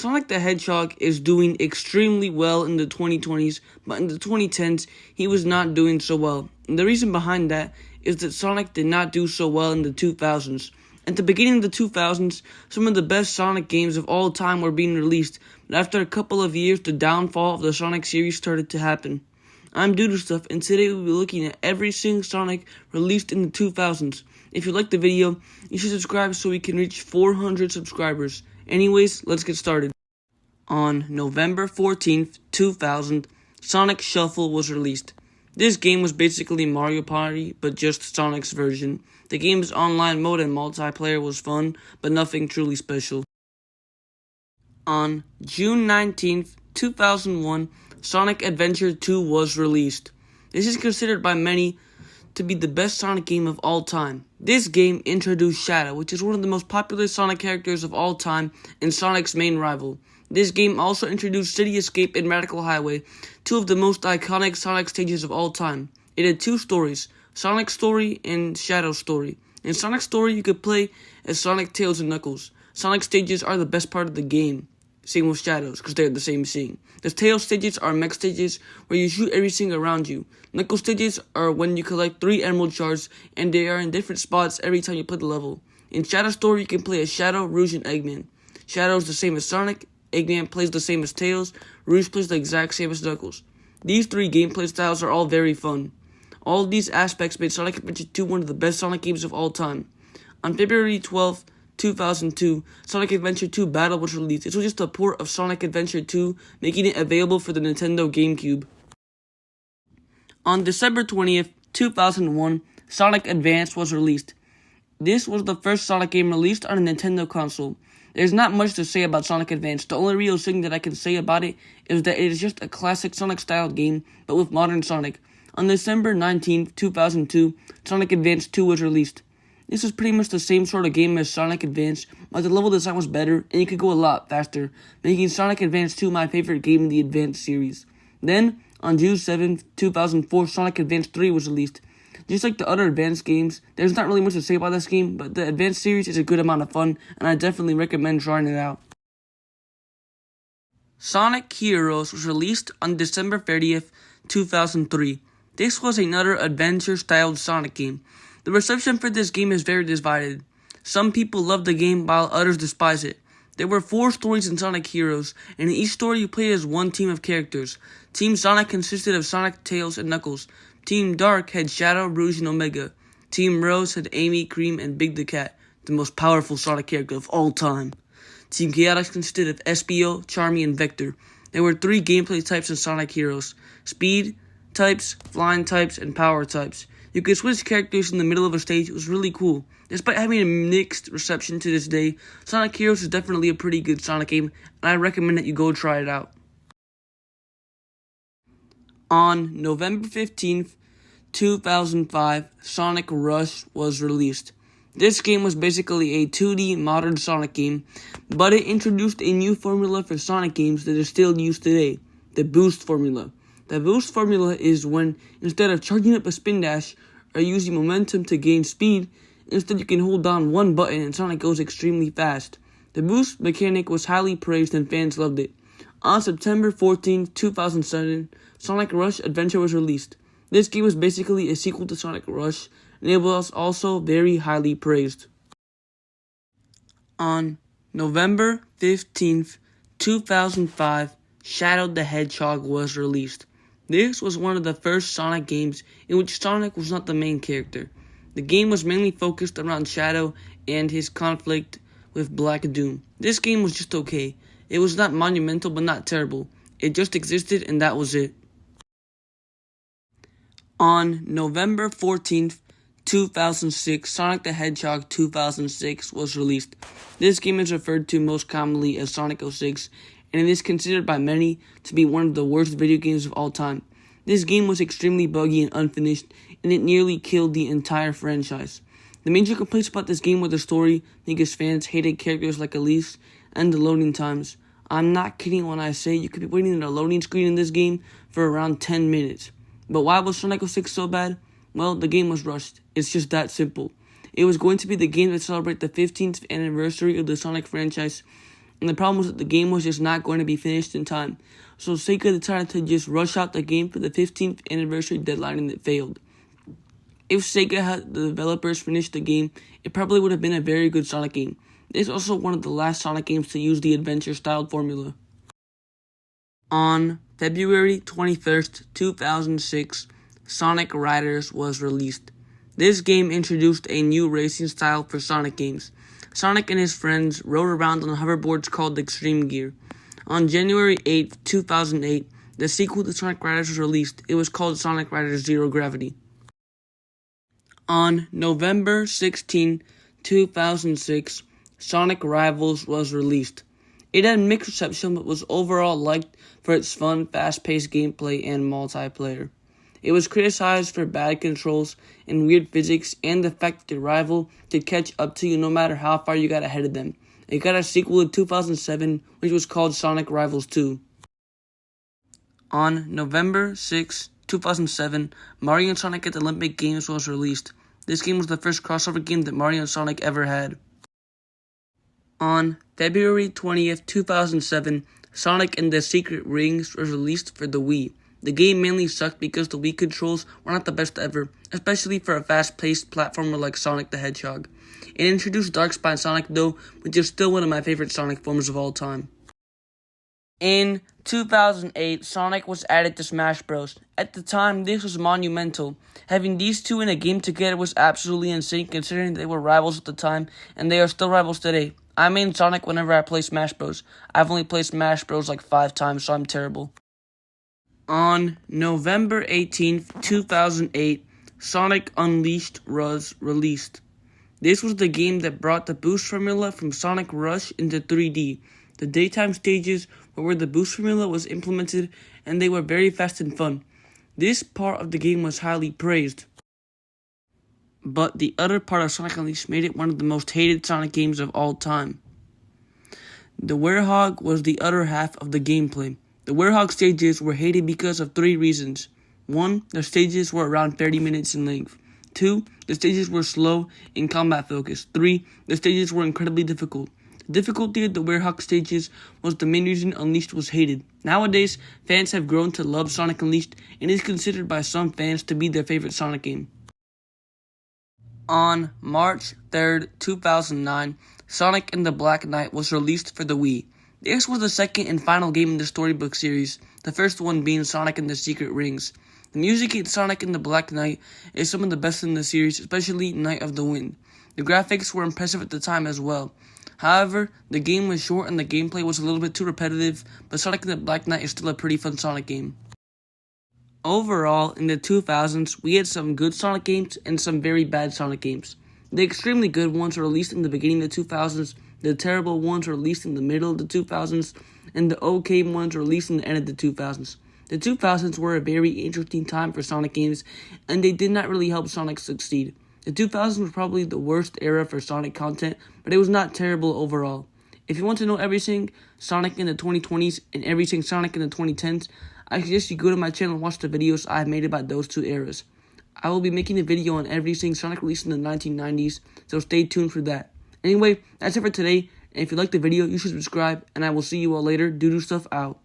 Sonic the Hedgehog is doing extremely well in the 2020s, but in the 2010s, he was not doing so well. And the reason behind that is that Sonic did not do so well in the 2000s. At the beginning of the 2000s, some of the best Sonic games of all time were being released, but after a couple of years, the downfall of the Sonic series started to happen. I'm DoodleStuff, and today we'll be looking at every single Sonic released in the 2000s. If you liked the video, you should subscribe so we can reach 400 subscribers. Anyways, let's get started. On November 14th, 2000, Sonic Shuffle was released. This game was basically Mario Party, but just Sonic's version. The game's online mode and multiplayer was fun, but nothing truly special. On June 19th, 2001, Sonic Adventure 2 was released. This is considered by many to be the best Sonic game of all time. This game introduced Shadow, which is one of the most popular Sonic characters of all time and Sonic's main rival. This game also introduced City Escape and Radical Highway, two of the most iconic Sonic stages of all time. It had two stories, Sonic's story and Shadow's story. In Sonic's story, you could play as Sonic, Tails, and Knuckles. Sonic stages are the best part of the game. Same with Shadows, because they're the same scene. The Tails stages are mech stages, where you shoot everything around you. Knuckles stages are when you collect 3 emerald shards, and they are in different spots every time you play the level. In Shadow's story, you can play as Shadow, Rouge, and Eggman. Shadow is the same as Sonic, Eggman plays the same as Tails, Rouge plays the exact same as Knuckles. These 3 gameplay styles are all very fun. All these aspects made Sonic Adventure 2 one of the best Sonic games of all time. On February 12th, 2002, Sonic Adventure 2 Battle was released. This was just a port of Sonic Adventure 2, making it available for the Nintendo GameCube. On December 20th, 2001, Sonic Advance was released. This was the first Sonic game released on a Nintendo console. There's not much to say about Sonic Advance. The only real thing that I can say about it is that it is just a classic Sonic-style game, but with modern Sonic. On December 19th, 2002, Sonic Advance 2 was released. This was pretty much the same sort of game as Sonic Advance, but the level design was better, and you could go a lot faster, making Sonic Advance 2 my favorite game in the Advance series. Then, on June 7th, 2004, Sonic Advance 3 was released. Just like the other Advance games, there's not really much to say about this game, but the Advance series is a good amount of fun, and I definitely recommend trying it out. Sonic Heroes was released on December 30th, 2003. This was another adventure-styled Sonic game. The reception for this game is very divided. Some people love the game while others despise it. There were 4 stories in Sonic Heroes, and in each story you played as one team of characters. Team Sonic consisted of Sonic, Tails, and Knuckles. Team Dark had Shadow, Rouge, and Omega. Team Rose had Amy, Cream, and Big the Cat, the most powerful Sonic character of all time. Team Chaotix consisted of Espio, Charmy, and Vector. There were 3 gameplay types in Sonic Heroes: Speed types, Flying types, and Power types. You could switch characters in the middle of a stage. It was really cool. Despite having a mixed reception to this day, Sonic Heroes is definitely a pretty good Sonic game, and I recommend that you go try it out. On November 15th, 2005, Sonic Rush was released. This game was basically a 2D modern Sonic game, but it introduced a new formula for Sonic games that is still used today, the Boost formula. The Boost formula is when, instead of charging up a spin dash or using momentum to gain speed, instead you can hold down one button and Sonic goes extremely fast. The Boost mechanic was highly praised and fans loved it. On September 14, 2007, Sonic Rush Adventure was released. This game was basically a sequel to Sonic Rush, and it was also very highly praised. On November 15th, 2005, Shadow the Hedgehog was released. This was one of the first Sonic games in which Sonic was not the main character. The game was mainly focused around Shadow and his conflict with Black Doom. This game was just okay. It was not monumental but not terrible. It just existed and that was it. On November 14th, 2006, Sonic the Hedgehog 2006 was released. This game is referred to most commonly as Sonic 06, and it is considered by many to be one of the worst video games of all time. This game was extremely buggy and unfinished, and it nearly killed the entire franchise. The major complaints about this game were the story, because fans hated characters like Elise, and the loading times. I'm not kidding when I say you could be waiting in a loading screen in this game for around 10 minutes. But why was Sonic 06 so bad? Well, the game was rushed. It's just that simple. It was going to be the game to celebrate the 15th anniversary of the Sonic franchise, and the problem was that the game was just not going to be finished in time. So Sega decided to just rush out the game for the 15th anniversary deadline, and it failed. If Sega had the developers finish the game, it probably would have been a very good Sonic game. It's also one of the last Sonic games to use the adventure-styled formula. On February 21st, 2006, Sonic Riders was released. This game introduced a new racing style for Sonic games. Sonic and his friends rode around on hoverboards called Extreme Gear. On January 8th, 2008, the sequel to Sonic Riders was released. It was called Sonic Riders Zero Gravity. On November 16, 2006, Sonic Rivals was released. It had mixed reception but was overall liked for its fun, fast-paced gameplay and multiplayer. It was criticized for bad controls and weird physics and the fact that the rival could catch up to you no matter how far you got ahead of them. It got a sequel in 2007, which was called Sonic Rivals 2. On November 6, 2007, Mario and Sonic at the Olympic Games was released. This game was the first crossover game that Mario and Sonic ever had. On February 20th, 2007, Sonic and the Secret Rings was released for the Wii. The game mainly sucked because the Wii controls were not the best ever, especially for a fast-paced platformer like Sonic the Hedgehog. It introduced Dark-Spine Sonic though, which is still one of my favorite Sonic forms of all time. In 2008, Sonic was added to Smash Bros. At the time, this was monumental. Having these two in a game together was absolutely insane considering they were rivals at the time, and they are still rivals today. I main Sonic whenever I play Smash Bros. I've only played Smash Bros. like 5 times, so I'm terrible. On November 18th, 2008, Sonic Unleashed was released. This was the game that brought the boost formula from Sonic Rush into 3D. The daytime stages were where the boost formula was implemented, and they were very fast and fun. This part of the game was highly praised. But the other part of Sonic Unleashed made it one of the most hated Sonic games of all time. The Werehog was the other half of the gameplay. The Werehog stages were hated because of 3 reasons. 1. The stages were around 30 minutes in length. 2. The stages were slow and combat focused. 3. The stages were incredibly difficult. The difficulty of the Werehog stages was the main reason Unleashed was hated. Nowadays, fans have grown to love Sonic Unleashed and is considered by some fans to be their favorite Sonic game. On March 3rd, 2009, Sonic and the Black Knight was released for the Wii. This was the second and final game in the Storybook series, the first one being Sonic and the Secret Rings. The music in Sonic and the Black Knight is some of the best in the series, especially Night of the Wind. The graphics were impressive at the time as well. However, the game was short and the gameplay was a little bit too repetitive, but Sonic and the Black Knight is still a pretty fun Sonic game. Overall, in the 2000s, we had some good Sonic games and some very bad Sonic games. The extremely good ones were released in the beginning of the 2000s, the terrible ones were released in the middle of the 2000s, and the okay ones were released in the end of the 2000s. The 2000s were a very interesting time for Sonic games, and they did not really help Sonic succeed. The 2000s was probably the worst era for Sonic content, but it was not terrible overall. If you want to know everything Sonic in the 2020s and everything Sonic in the 2010s, I suggest you go to my channel and watch the videos I have made about those 2 eras. I will be making a video on everything Sonic released in the 1990s, so stay tuned for that. Anyway, that's it for today, and if you liked the video, you should subscribe, and I will see you all later. Doodoo Stuff out.